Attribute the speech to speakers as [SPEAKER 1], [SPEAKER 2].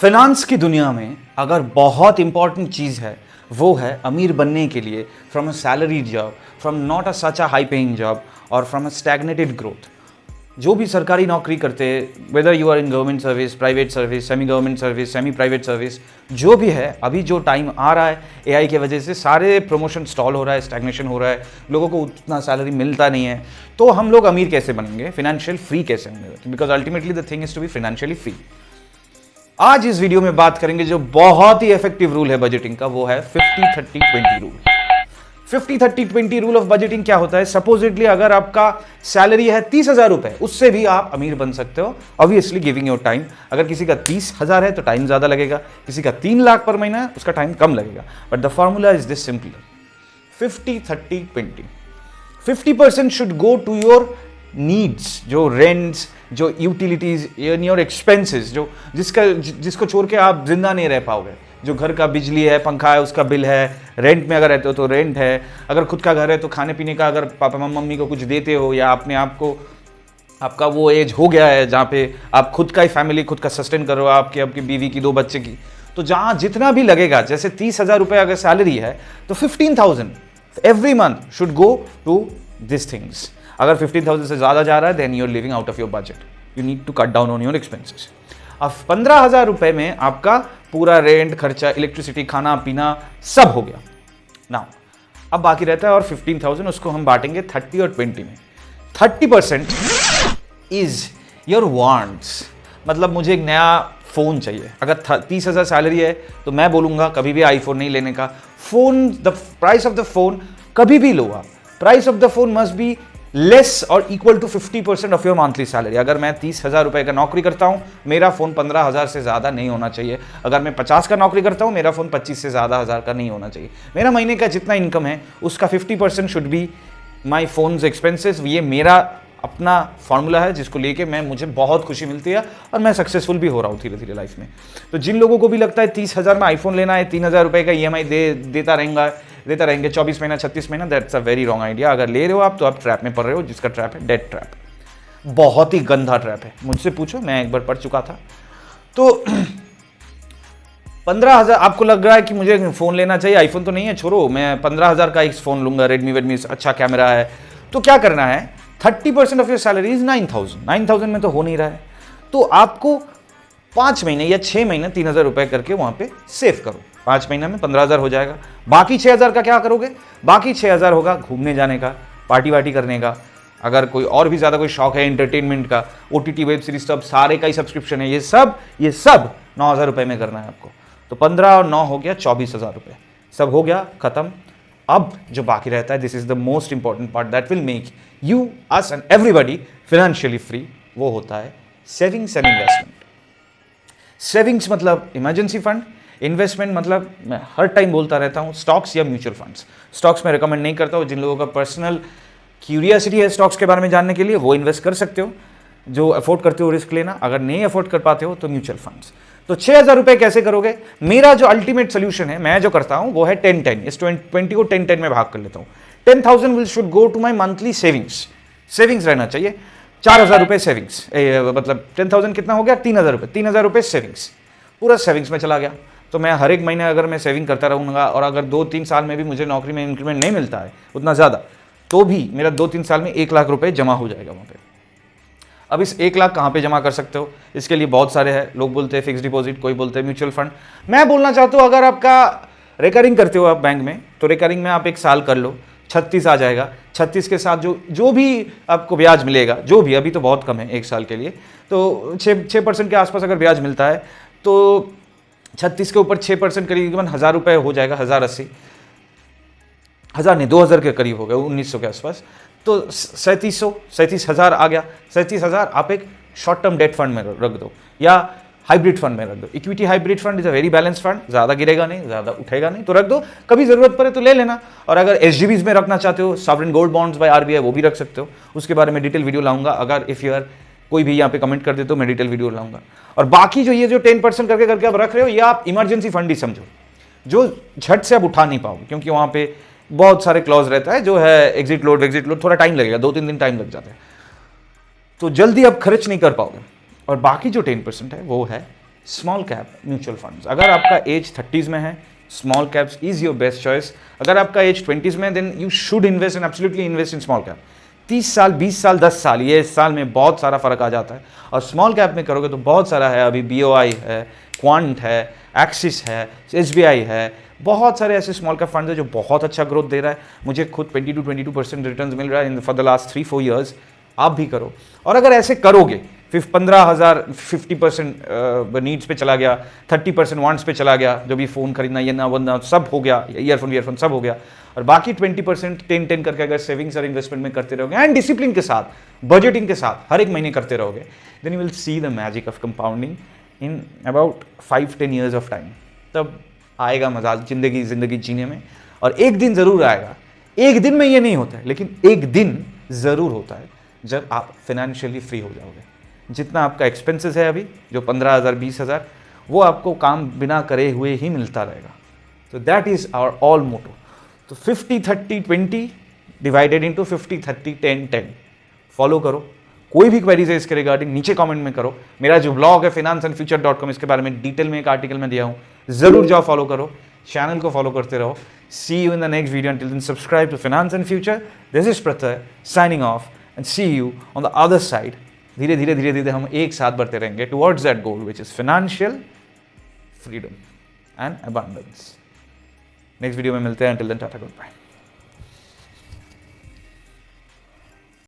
[SPEAKER 1] Finance की दुनिया में अगर बहुत इंपॉर्टेंट चीज़ है वो है अमीर बनने के लिए from a salary job, from not a such a high paying job और फ्रॉम अ स्टैग्नेटेड ग्रोथ। जो भी सरकारी नौकरी करते, whether you are in government service, private service, semi government service, semi private service, जो भी है, अभी जो टाइम आ रहा है एआई की वजह से सारे प्रमोशन स्टॉल हो रहा है, स्टैग्नेशन हो रहा है, लोगों को उतना सैलरी मिलता नहीं है। तो हम लोग अमीर कैसे बनेंगे, फाइनेंशियल फ्री कैसे होंगे, because ultimately the thing is to be financially free. आज इस वीडियो में बात करेंगे जो बहुत ही इफेक्टिव रूल है बजटिंग का, वो है 50-30-20 रूल। 50-30-20 रूल ऑफ बजटिंग क्या होता है? सपोजिटली अगर आपका सैलरी है 30,000 रुपए, उससे भी आप अमीर बन सकते हो, ऑब्वियसली गिविंग योर टाइम। अगर किसी का 30,000 है तो टाइम ज्यादा लगेगा, किसी का 3 लाख पर महीना है उसका टाइम कम लगेगा। But the formula is this simply, 50-30-20। 50% should go to your needs, जो रेंट्स, जो यूटिलिटीज, योर एक्सपेंसेस, जो जिसको छोड़ के आप जिंदा नहीं रह पाओगे। जो घर का बिजली है, पंखा है, उसका बिल है, रेंट में अगर रहते हो तो रेंट है, अगर खुद का घर है तो खाने पीने का, अगर पापा मम्मी को कुछ देते हो या अपने आप को, आपका वो एज हो गया है जहाँ पे आप खुद का ही फैमिली खुद का सस्टेन कर रहे हो, आपकी बीवी की, 2 बच्चे की, तो जहाँ जितना भी लगेगा, जैसे 30,000 रुपये अगर सैलरी है तो 15,000 every month should go to this things. अगर 15,000 से ज़्यादा जा रहा है then you are living out of your budget, you need to cut down on your expenses. अब 15,000 रुपये में आपका पूरा रेंट, खर्चा, इलेक्ट्रिसिटी, खाना पीना सब हो गया ना। अब बाकी रहता है और 15,000, उसको हम बांटेंगे 30 और 20 में। 30% इज योर वांट्स, मतलब मुझे एक नया फ़ोन चाहिए। अगर 30,000 सैलरी है तो मैं बोलूँगा कभी भी आईफोन नहीं लेने का। Phone, the price of the phone कभी भी लो आप, price of the phone must be less और equal to 50% of your monthly salary. अगर मैं 30,000 रुपये का नौकरी करता हूँ, मेरा फ़ोन 15,000 से ज़्यादा नहीं होना चाहिए। अगर मैं 50 का नौकरी करता हूँ, मेरा फ़ोन 25 से ज़्यादा हज़ार का नहीं होना चाहिए। मेरा महीने का जितना इनकम है उसका 50% should be my phones expenses. ये मेरा अपना फॉर्मूला है जिसको लेके मुझे बहुत खुशी मिलती है और मैं सक्सेसफुल भी हो रहा हूँ धीरे धीरे लाइफ में। तो जिन लोगों को भी लगता है 30,000 में आईफोन लेना है, 3,000 रुपये का EMI देता रहेंगे 24 महीना 36 महीना, that's a very wrong idea. अगर ले रहे हो आप तो आप ट्रैप में पड़ रहे हो, जिसका ट्रैप है डेट ट्रैप, बहुत ही गंदा ट्रैप है। मुझसे पूछो, मैं एक बार पढ़ चुका था। तो 15,000 आपको लग रहा है कि मुझे फ़ोन लेना चाहिए, आईफोन तो नहीं है, छोड़ो, मैं 15,000 का एक फ़ोन लूँगा, रेडमी, अच्छा कैमरा है। तो क्या करना है, 30% ऑफ योर सैलरी इज 9,000। 9,000 में तो हो नहीं रहा है, तो आपको 5 महीने या 6 महीने 3,000 रुपये करके वहाँ पे सेव करो। 5 महीने में 15,000 हो जाएगा। बाकी 6,000 का क्या करोगे? बाकी 6,000 होगा घूमने जाने का, पार्टी वार्टी करने का। अगर कोई और भी ज़्यादा कोई शौक है एंटरटेनमेंट का, OTT वेब सीरीज, सब सारे का ही सब्सक्रिप्शन है, ये सब 9,000 रुपये में करना है आपको। तो 15 और 9 हो गया 24,000 रुपये, सब हो गया खत्म। अब जो बाकी रहता है, this is the most important part that will make you, us and everybody financially free, वो होता है सेविंग्स एंड इन्वेस्टमेंट। सेविंग्स मतलब इमरजेंसी फंड, इन्वेस्टमेंट मतलब मैं हर टाइम बोलता रहता हूँ स्टॉक्स या म्यूचुअल फंड्स। स्टॉक्स मैं रिकमेंड नहीं करता हूँ, जिन लोगों का पर्सनल क्यूरियोसिटी है स्टॉक्स के बारे में जानने के लिए वो इन्वेस्ट कर सकते हो, जो अफोर्ड करते हो रिस्क लेना। अगर नहीं अफोर्ड कर पाते हो तो म्यूचुअल फंड्स। तो 6,000 रुपये कैसे करोगे? मेरा जो अल्टीमेट सोल्यूशन है, मैं जो करता हूं वो है 10-10। इस 20 को 10-10 में भाग कर लेता हूं। 10,000 will should go to my monthly savings रहना चाहिए। 4,000 रुपये सेविंग्स, मतलब 10,000 कितना हो गया? 3,000 रुपये। 3,000 रुपये सेविंग्स, पूरा सेविंग्स में चला गया। तो मैं हर एक महीने अगर मैं सेविंग करता रहूँगा और अगर 2-3 साल में भी मुझे नौकरी में इंक्रीमेंट नहीं मिलता है उतना ज़्यादा, तो भी मेरा 2-3 साल में 1 लाख रुपये जमा हो जाएगा वहाँ पे। अब इस 1 लाख कहाँ पे जमा कर सकते हो? इसके लिए बहुत सारे हैं। लोग बोलते हैं फिक्स डिपॉजिट, कोई बोलते हैं म्यूचुअल फंड। मैं बोलना चाहता हूँ अगर आपका रिकरिंग करते हो आप बैंक में, तो रिकरिंग में आप 1 साल कर लो, 36 आ जाएगा। 36 के साथ जो भी आपको ब्याज मिलेगा, जो भी, अभी तो बहुत कम है 1 साल के लिए, तो 6% के आसपास अगर ब्याज मिलता है तो 36 के ऊपर 6% करीबन 1,000 रुपये हो जाएगा। 1,080, 1,000 नहीं, 2,000 के करीब हो गया, 1,900 के आसपास। तो 37,000 आ गया। 37,000 आप एक शॉर्ट टर्म डेट फंड में रख दो या हाइब्रिड फंड में रख दो। Equity hybrid fund is a very balance fund, ज़्यादा गिरेगा नहीं, ज़्यादा उठेगा नहीं, तो रख दो। कभी ज़रूरत पड़े तो ले लेना। और अगर SGBs में रखना चाहते हो, sovereign gold bonds by RBI, वो भी रख सकते हो। उसके बारे में डिटेल वीडियो लाऊंगा। अगर इफ़ यू आर कोई भी यहाँ पे कमेंट कर दे तो मैं डिटेल वीडियो लाऊंगा। और बाकी जो 10% करके आप रख रहे हो, ये आप इमरजेंसी फंड ही समझो, जो झट से आप उठा नहीं पाओगे, क्योंकि वहाँ पे बहुत सारे क्लॉज रहता है, जो है एग्जिट लोड, थोड़ा टाइम लगेगा, 2-3 दिन टाइम लग जाता है, तो जल्दी आप खर्च नहीं कर पाओगे। और बाकी जो 10% है वो है स्मॉल कैप म्यूचुअल फंड्स। अगर आपका एज 30s में है, small caps is your best choice. अगर आपका एज 20s में, then you should invest in, absolutely invest in small cap. 30 साल, 20 साल, 10 साल, ये इस साल में बहुत सारा फर्क आ जाता है। और स्मॉल कैप में करोगे तो बहुत सारा है, अभी BOI है, क्वांट है, एक्सिस है, SBI है, बहुत सारे ऐसे स्मॉल कैप फंड है जो बहुत अच्छा ग्रोथ दे रहा है। मुझे खुद 22% रिटर्न मिल रहा है फॉर द लास्ट 3-4 ईयर्स। आप भी करो। और अगर ऐसे करोगे, 15,000 50% नीड्स पे चला गया, 30% वांट्स पे चला गया, जो भी फ़ोन खरीदना, ये ना वरना सब हो गया, ईयरफोन सब हो गया, और बाकी 20% 10-10 करके अगर सेविंग्स और इन्वेस्टमेंट में करते रहोगे एंड डिसिप्लिन के साथ, बजटिंग के साथ हर एक महीने करते रहोगे, then you will see the magic of compounding in about 5-10 years of time. तब आएगा मजा जिंदगी जीने में। और एक दिन ज़रूर आएगा, एक दिन में ये नहीं होता है, लेकिन एक दिन ज़रूर होता है जब आप फाइनेंशियली फ्री हो जाओगे। जितना आपका एक्सपेंसेस है अभी, जो 15,000 20,000, वो आपको काम बिना करे हुए ही मिलता रहेगा। तो दैट इज़ आवर ऑल मोटो। तो 50-30-20 डिवाइडेड इंटू 50-30-10-10 फॉलो करो। कोई भी क्वेरीज है इसके रिगार्डिंग, नीचे कमेंट में करो। मेरा जो ब्लॉग है financeandfuture.com, इसके बारे में डिटेल में एक आर्टिकल में दिया हूँ, ज़रूर जाओ फॉलो करो, चैनल को फॉलो करते रहो। See you in the next video, until then subscribe to Finance and Future. This is Prathar signing off and see you on the other side. धीरे धीरे हम एक साथ बढ़ते रहेंगे towards that goal, which is financial freedom and abundance. Next video में मिलते हैं, until then tata, good bye.